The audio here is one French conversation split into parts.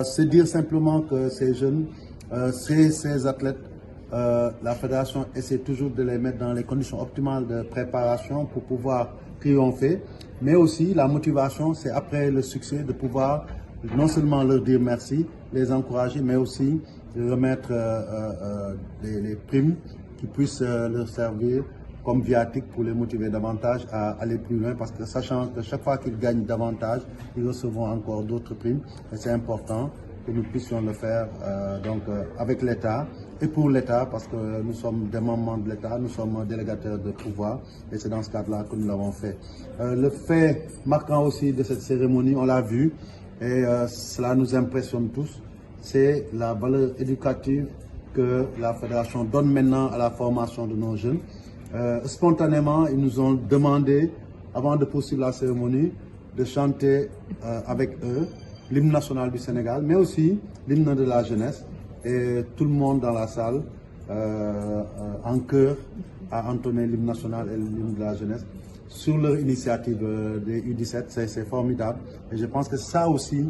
C'est dire simplement que ces jeunes, ces athlètes, la fédération essaie toujours de les mettre dans les conditions optimales de préparation pour pouvoir triompher, mais aussi la motivation, c'est après le succès de pouvoir non seulement leur dire merci, les encourager, mais aussi remettre les primes qui puissent leur servir comme viatique pour les motiver davantage à aller plus loin, parce que sachant que chaque fois qu'ils gagnent davantage, ils recevront encore d'autres primes. Et c'est important que nous puissions le faire avec l'État et pour l'État, parce que nous sommes des membres de l'État, nous sommes délégateurs de pouvoir, et c'est dans ce cadre-là que nous l'avons fait. Le fait marquant aussi de cette cérémonie, on l'a vu, et cela nous impressionne tous, c'est la valeur éducative que la fédération donne maintenant à la formation de nos jeunes. Spontanément, ils nous ont demandé, avant de poursuivre la cérémonie, de chanter avec eux l'hymne national du Sénégal, mais aussi l'hymne de la jeunesse. Et tout le monde dans la salle, en chœur, a entonné l'hymne national et l'hymne de la jeunesse sur leur initiative des U17. C'est formidable. Et je pense que ça aussi,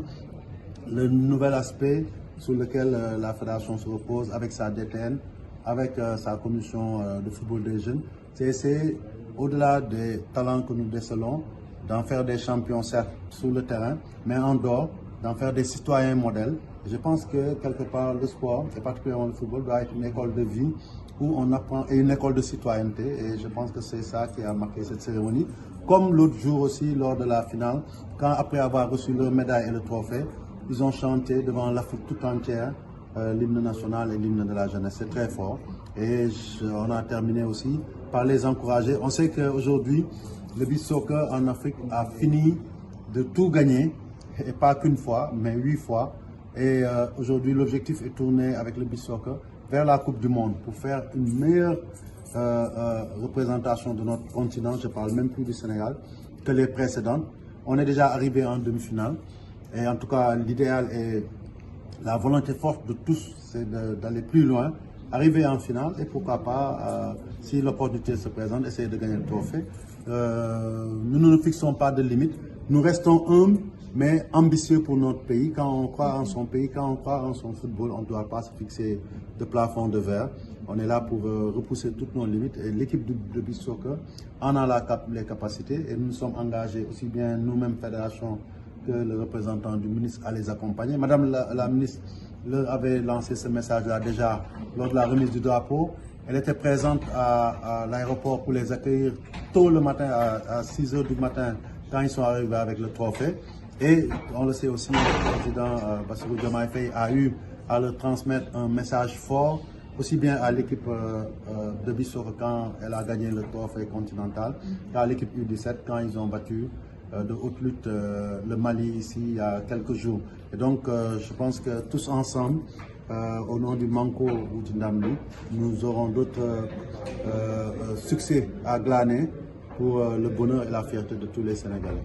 le nouvel aspect sur lequel la fédération se repose avec sa DTN, avec sa commission de football des jeunes, c'est essayer, au-delà des talents que nous décelons, d'en faire des champions, certes, sur le terrain, mais en dehors, d'en faire des citoyens modèles. Je pense que, quelque part, le sport, et particulièrement le football, doit être une école de vie où on apprend, et une école de citoyenneté. Et je pense que c'est ça qui a marqué cette cérémonie. Comme l'autre jour aussi, lors de la finale, quand après avoir reçu leur médaille et le trophée, ils ont chanté devant l'Afrique tout entière l'hymne national et l'hymne de la jeunesse. C'est très fort. Et on a terminé aussi par les encourager. On sait qu'aujourd'hui, le beach soccer en Afrique a fini de tout gagner, et pas qu'une fois, mais 8 fois. Et aujourd'hui, l'objectif est tourné avec le beach soccer vers la Coupe du Monde pour faire une meilleure représentation de notre continent. Je ne parle même plus du Sénégal que les précédentes. On est déjà arrivé en demi-finale. Et en tout cas, l'idéal est la volonté forte de tous, c'est d'aller plus loin, arriver en finale et pourquoi pas, si l'opportunité se présente, essayer de gagner le trophée. Nous ne nous fixons pas de limites, nous restons humbles mais ambitieux pour notre pays. Quand on croit en son pays, quand on croit en son football, on ne doit pas se fixer de plafond de verre. On est là pour repousser toutes nos limites et l'équipe de beach soccer en a les capacités et nous sommes engagés aussi bien nous-mêmes, fédération, que le représentant du ministre à les accompagner. Madame la ministre leur avait lancé ce message-là déjà lors de la remise du drapeau. Elle était présente à l'aéroport pour les accueillir tôt le matin, à 6 h du matin, quand ils sont arrivés avec le trophée. Et on le sait aussi, le président Bassirou Diomaye Faye a eu à leur transmettre un message fort, aussi bien à l'équipe de beach soccer quand elle a gagné le trophée continental, qu'à l'équipe U17 quand ils ont battu de haute lutte le Mali ici il y a quelques jours. Et donc je pense que tous ensemble, au nom du Manko ou du Ndamli, nous aurons d'autres succès à glaner pour le bonheur et la fierté de tous les Sénégalais.